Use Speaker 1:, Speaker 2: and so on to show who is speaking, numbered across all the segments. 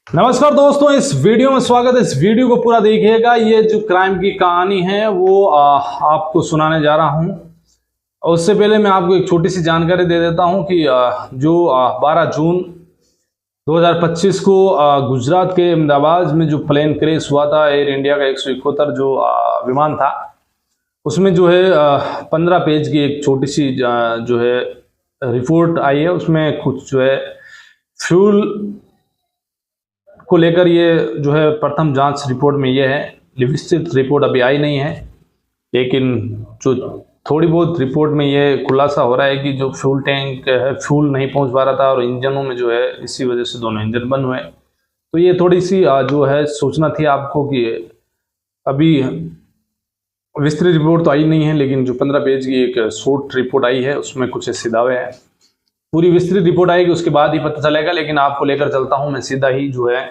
Speaker 1: नमस्कार दोस्तों, इस वीडियो में स्वागत है। इस वीडियो को पूरा देखिएगा। ये जो क्राइम की कहानी है वो आपको सुनाने जा रहा हूं। उससे पहले मैं आपको एक छोटी सी जानकारी दे देता हूं कि जो 12 जून 2025 को गुजरात के अहमदाबाद में जो प्लेन क्रैश हुआ था, एयर इंडिया का 171 जो विमान था, उसमें जो है 15 पेज की एक छोटी सी जो है रिपोर्ट आई है। उसमें कुछ जो है फ्यूल को लेकर ये जो है प्रथम जांच रिपोर्ट में ये है। विस्तृत रिपोर्ट अभी आई नहीं है, लेकिन जो थोड़ी बहुत रिपोर्ट में ये खुलासा हो रहा है कि जो फ्यूल टैंक है, फ्यूल नहीं पहुंच पा रहा था और इंजनों में जो है इसी वजह से दोनों इंजन बंद हुए। तो ये थोड़ी सी जो है सूचना थी आपको कि अभी विस्तृत रिपोर्ट तो आई नहीं है, लेकिन जो 15 पेज की एक शॉर्ट रिपोर्ट आई है उसमें कुछ ऐसे दावे हैं। पूरी विस्तृत रिपोर्ट आएगी उसके बाद ही पता चलेगा, लेकिन आपको लेकर चलता हूं मैं सीधा ही जो है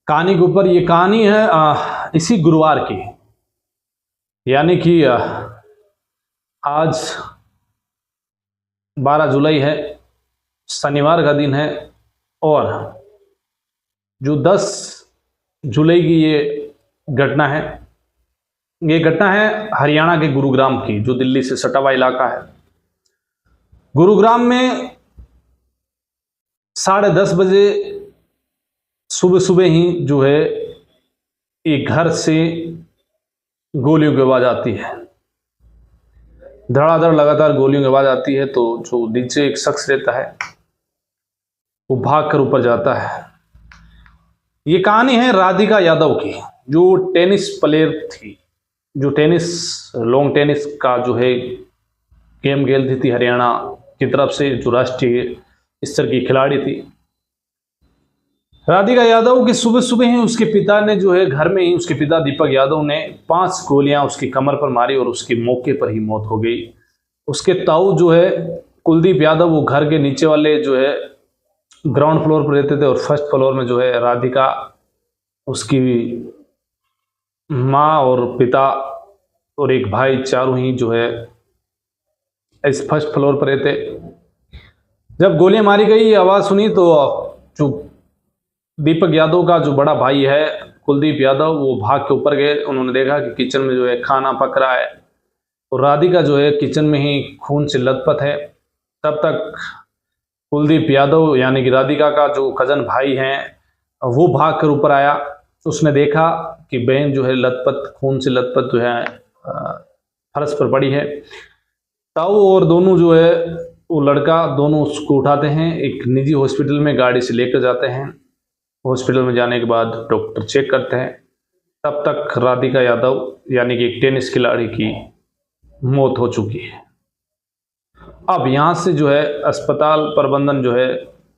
Speaker 1: कहानी के ऊपर। ये कहानी है इसी गुरुवार की, यानी कि आज 12 जुलाई है, शनिवार का दिन है। और जो 10 जुलाई की ये घटना है, ये घटना है हरियाणा के गुरुग्राम की, जो दिल्ली से सटा हुआ इलाका है। गुरुग्राम में 10:30 बजे सुबह सुबह ही जो है एक घर से गोलियों की आवाज आती है। धड़ाधड़ लगातार गोलियों की आवाज आती है। तो जो नीचे एक शख्स रहता है वो भाग कर ऊपर जाता है। ये कहानी है राधिका यादव की, जो टेनिस प्लेयर थी, जो लॉन्ग टेनिस का जो है गेम खेलती थी हरियाणा की तरफ से, जो राष्ट्रीय स्तर की खिलाड़ी थी। राधिका यादव की सुबह सुबह ही उसके पिता ने जो है घर में ही, उसके पिता दीपक यादव ने 5 गोलियां उसकी कमर पर मारी और उसकी मौके पर ही मौत हो गई। उसके ताऊ जो है कुलदीप यादव, वो घर के नीचे वाले जो है ग्राउंड फ्लोर पर रहते थे, और फर्स्ट फ्लोर में जो है राधिका, उसकी माँ और पिता और एक भाई, चारों ही जो है इस फर्स्ट फ्लोर पर रहते। जब गोलियां मारी गई, ये आवाज सुनी तो जो दीपक यादव का जो बड़ा भाई है कुलदीप यादव, वो भाग के ऊपर गए। उन्होंने देखा कि किचन में जो है खाना पक रहा है और राधिका जो है किचन में ही खून से लथपथ है। तब तक कुलदीप यादव यानी कि राधिका का जो कजन भाई है वो भाग कर ऊपर आया। उसने देखा कि बहन जो है लथपथ, खून से लथपथ जो है फर्श पर पड़ी है। ताऊ और दोनों जो है वो लड़का, दोनों उसको उठाते हैं, एक निजी हॉस्पिटल में गाड़ी से लेकर जाते हैं। हॉस्पिटल में जाने के बाद डॉक्टर चेक करते हैं। तब तक राधिका यादव यानी कि एक टेनिस खिलाड़ी की मौत हो चुकी है। अब यहाँ से जो है अस्पताल प्रबंधन जो है,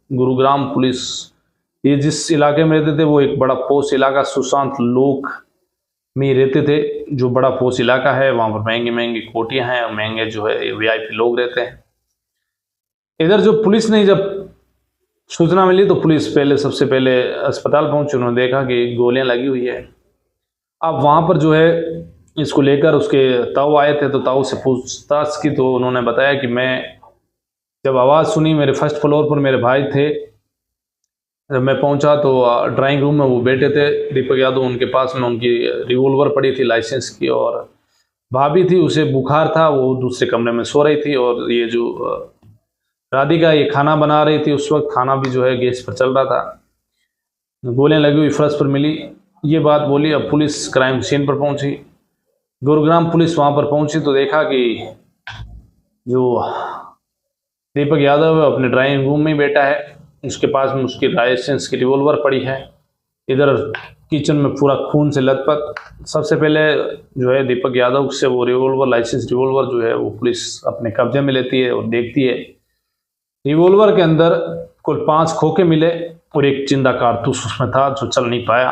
Speaker 1: गुरुग्राम पुलिस, ये जिस इलाके में रहते थे वो एक बड़ा पोश इलाका, सुशांत लोक में रहते थे, जो बड़ा पोश इलाका है। वहाँ पर महंगी महंगी कोठियाँ हैं और महंगे जो है वीआईपी लोग रहते हैं। इधर जो पुलिस ने जब सूचना मिली तो पुलिस सबसे पहले अस्पताल पहुंची। उन्होंने देखा कि गोलियां लगी हुई है। अब वहां पर जो है इसको लेकर उसके ताऊ आए थे, तो ताऊ से पूछताछ की तो उन्होंने बताया कि मैं जब आवाज़ सुनी, मेरे फर्स्ट फ्लोर पर मेरे भाई थे, जब मैं पहुंचा तो ड्राइंग रूम में वो बैठे थे दीपक यादव, उनके पास में उनकी रिवॉल्वर पड़ी थी लाइसेंस की, और भाभी थी, उसे बुखार था, वो दूसरे कमरे में सो रही थी। और ये जो राधिका ये खाना बना रही थी, उस वक्त खाना भी जो है गैस पर चल रहा था। गोलियां लगी हुई फर्श पर मिली, ये बात बोली। अब पुलिस क्राइम सीन पर पहुंची, गुरुग्राम पुलिस वहां पर पहुंची तो देखा कि जो दीपक यादव है अपने ड्राइंग रूम में बैठा है, उसके पास में उसकी लाइसेंस की रिवॉल्वर पड़ी है। इधर किचन में पूरा खून से लथपथ। सबसे पहले जो है दीपक यादव से वो रिवॉल्वर, लाइसेंस रिवॉल्वर जो है वो पुलिस अपने कब्जे में लेती है और देखती है। रिवॉल्वर के अंदर कुल 5 खोखे मिले और एक जिंदा कारतूस उसमें था जो चल नहीं पाया।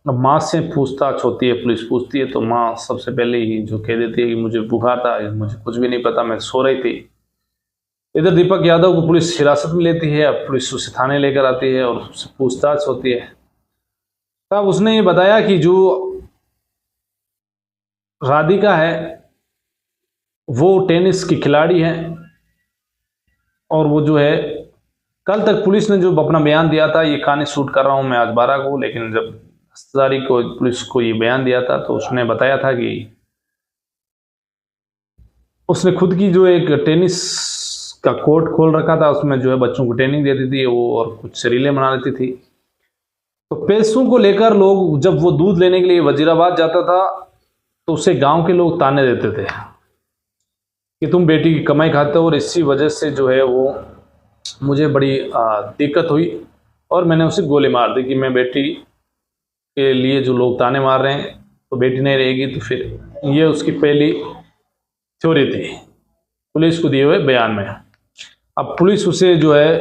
Speaker 1: अब माँ से पूछताछ होती है, पुलिस पूछती है, तो माँ सबसे पहले ही जो कह देती है कि मुझे बुखार था, मुझे कुछ भी नहीं पता, मैं सो रही थी। इधर दीपक यादव को पुलिस हिरासत में लेती है। अब पुलिस उसे थाने लेकर आती है और उससे पूछताछ होती है। तब उसने ये बताया कि जो राधिका है वो टेनिस की खिलाड़ी है और वो जो है कल तक पुलिस ने जो अपना बयान दिया था, ये कहानी शूट कर रहा हूं मैं आज 12 को, लेकिन जब 10 तारीख को पुलिस को ये बयान दिया था तो उसने बताया था कि उसने खुद की जो एक टेनिस का कोर्ट खोल रखा था, उसमें जो है बच्चों को ट्रेनिंग देती थी वो, और कुछ रीलें बना लेती थी। तो पैसों को लेकर लोग, जब वो दूध लेने के लिए वजीराबाद जाता था तो उसे गांव के लोग ताने देते थे कि तुम बेटी की कमाई खाते हो, और इसी वजह से जो है वो मुझे बड़ी दिक्कत हुई और मैंने उसे गोली मार दी कि मैं बेटी के लिए जो लोग ताने मार रहे हैं तो बेटी नहीं रहेगी। तो फिर ये उसकी पहली थ्योरी थी पुलिस को दिए हुए बयान में। अब पुलिस उसे जो है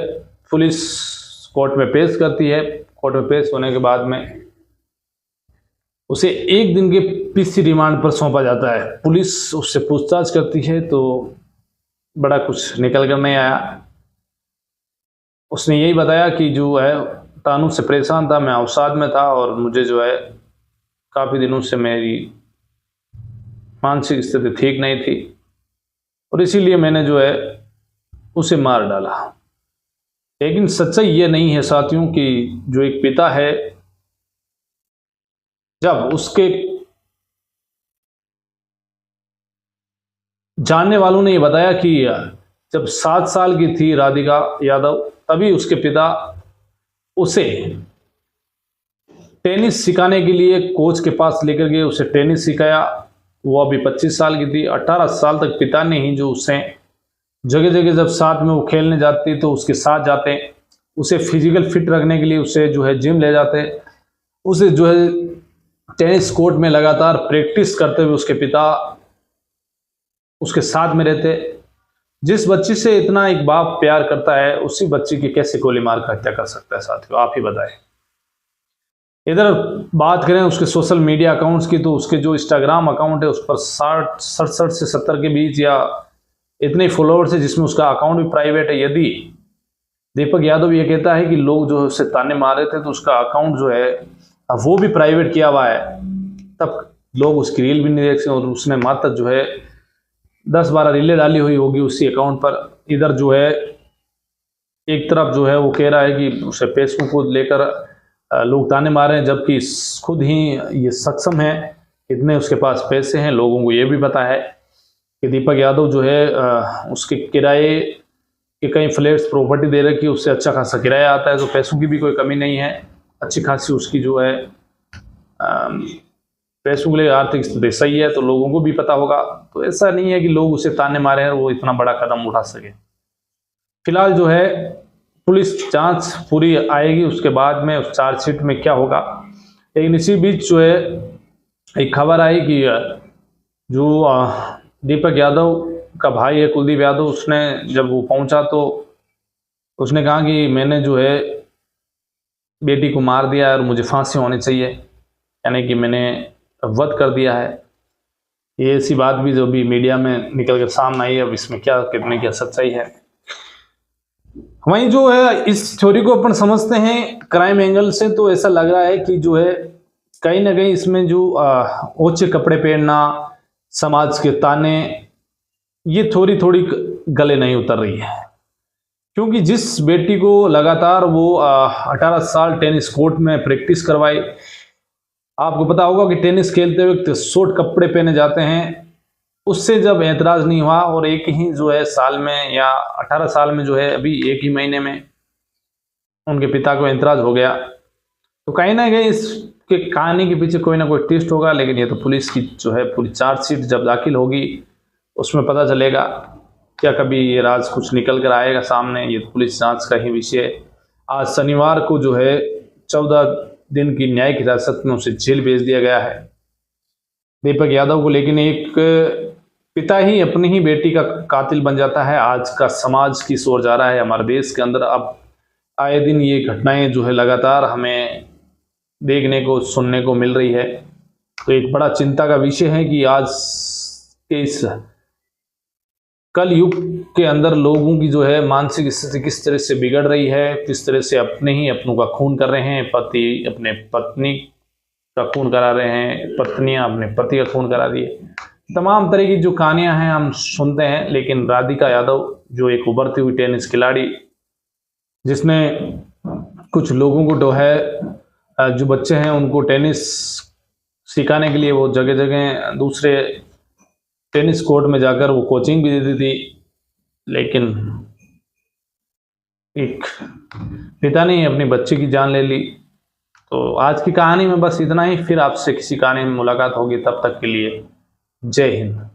Speaker 1: पुलिस कोर्ट में पेश करती है। कोर्ट में पेश होने के बाद में उसे 1 दिन के पीसी रिमांड पर सौंपा जाता है। पुलिस उससे पूछताछ करती है तो बड़ा कुछ निकल कर नहीं आया। उसने यही बताया कि जो है तानू से परेशान था, मैं अवसाद में था और मुझे जो है काफ़ी दिनों से मेरी मानसिक स्थिति ठीक नहीं थी और इसीलिए मैंने जो है उसे मार डाला। लेकिन सच्चाई ये नहीं है साथियों कि जो एक पिता है, जब उसके जानने वालों ने ये बताया कि जब 7 साल की थी राधिका यादव, तभी उसके पिता उसे टेनिस सिखाने के लिए कोच के पास लेकर गए, उसे टेनिस सिखाया। वो अभी 25 साल की थी। 18 साल तक पिता ने ही जो उसे जगह जगह जब साथ में वो खेलने जाती तो उसके साथ जाते, उसे फिजिकल फिट रखने के लिए उसे जो है जिम ले जाते, उसे जो है टेनिस कोर्ट में लगातार प्रैक्टिस करते हुए उसके पिता उसके साथ में रहते। जिस बच्ची से इतना एक बाप प्यार करता है, उसी बच्ची की कैसे गोली मार कर हत्या कर सकता है साथियों, आप ही बताएं। इधर बात करें उसके सोशल मीडिया अकाउंट्स की, तो उसके जो इंस्टाग्राम अकाउंट है उस पर 67 से 70 के बीच या इतने फॉलोअर्स है, जिसमें उसका अकाउंट भी प्राइवेट है। यदि दीपक यादव ये कहता है कि लोग जो है उससे ताने मार रहे थे तो उसका अकाउंट जो है वो भी प्राइवेट किया हुआ है, तब लोग उसकी रील भी नहीं देख सकते। और उसने मात्र जो है 10-12 रीलें डाली हुई होगी उसी अकाउंट पर। इधर जो है एक तरफ जो है वो कह रहा है कि उसे पैसों को लेकर लोग ताने मार रहे हैं, जबकि खुद ही ये सक्षम है, इतने उसके पास पैसे हैं। लोगों को ये भी पता है कि दीपक यादव जो है उसके किराए के कई फ्लैट्स प्रॉपर्टी दे रखी है, उससे अच्छा खासा किराया आता है, तो पैसों की भी कोई कमी नहीं है। अच्छी खासी उसकी जो है पैसों के लिए आर्थिक स्थिति सही है, तो लोगों को भी पता होगा। तो ऐसा नहीं है कि लोग उसे ताने मारे हैं वो इतना बड़ा कदम उठा सके। फिलहाल जो है पुलिस जांच पूरी आएगी, उसके बाद में उस चार्जशीट में क्या होगा। लेकिन इसी बीच जो है एक खबर आई कि जो दीपक यादव का भाई है कुलदीप यादव, उसने जब वो पहुंचा तो उसने कहा कि मैंने जो है बेटी को मार दिया और मुझे फांसी होनी चाहिए, यानी कि मैंने वध कर दिया है। ये ऐसी बात भी जो भी मीडिया में निकल कर सामने आई है, अब इसमें क्या कितने क्या सच्चाई है। वहीं जो है इस थ्योरी को अपन समझते हैं क्राइम एंगल से, तो ऐसा लग रहा है कि जो है कहीं ना कहीं इसमें जो ऊंचे कपड़े पहनना, समाज के ताने, ये थोड़ी गले नहीं उतर रही है। क्योंकि जिस बेटी को लगातार वो 18 साल टेनिस कोर्ट में प्रैक्टिस करवाई, आपको पता होगा कि टेनिस खेलते वक्त शॉर्ट कपड़े पहने जाते हैं, उससे जब ऐतराज नहीं हुआ और एक ही जो है साल में या 18 साल में जो है अभी एक ही महीने में उनके पिता को ऐतराज हो गया, तो कहीं ना कहीं इसके कहानी के पीछे कोई ना कोई ट्विस्ट होगा। लेकिन ये तो पुलिस की जो है पूरी चार्जशीट जब दाखिल होगी उसमें पता चलेगा, क्या कभी ये राज कुछ निकल कर आएगा सामने। ये तो पुलिस जांच का ही विषय है। आज शनिवार को जो है 14 दिन की न्यायिक हिरासत में उसे जेल भेज दिया गया है दीपक यादव को। लेकिन एक पिता ही अपनी ही बेटी का कातिल बन जाता है, आज का समाज किस ओर जा रहा है हमारे देश के अंदर। अब आए दिन ये घटनाएं जो है लगातार हमें देखने को सुनने को मिल रही है, तो एक बड़ा चिंता का विषय है कि आज के इस कल युग के अंदर लोगों की जो है मानसिक स्थिति किस तरह से बिगड़ रही है, किस तरह से अपने ही अपनों का खून कर रहे हैं, पति अपने पत्नी का खून करा रहे हैं, पत्नियां अपने पति का खून करा रही है। तमाम तरह की जो कहानियां हैं हम सुनते हैं। लेकिन राधिका यादव जो एक उभरती हुई टेनिस खिलाड़ी, जिसने कुछ लोगों को जो है जो बच्चे हैं उनको टेनिस सिखाने के लिए वो जगह जगह दूसरे टेनिस कोर्ट में जाकर वो कोचिंग भी देती थी, लेकिन एक पिता ने अपनी बच्ची की जान ले ली। तो आज की कहानी में बस इतना ही, फिर आपसे किसी कहानी में मुलाकात होगी, तब तक के लिए जय हिंद।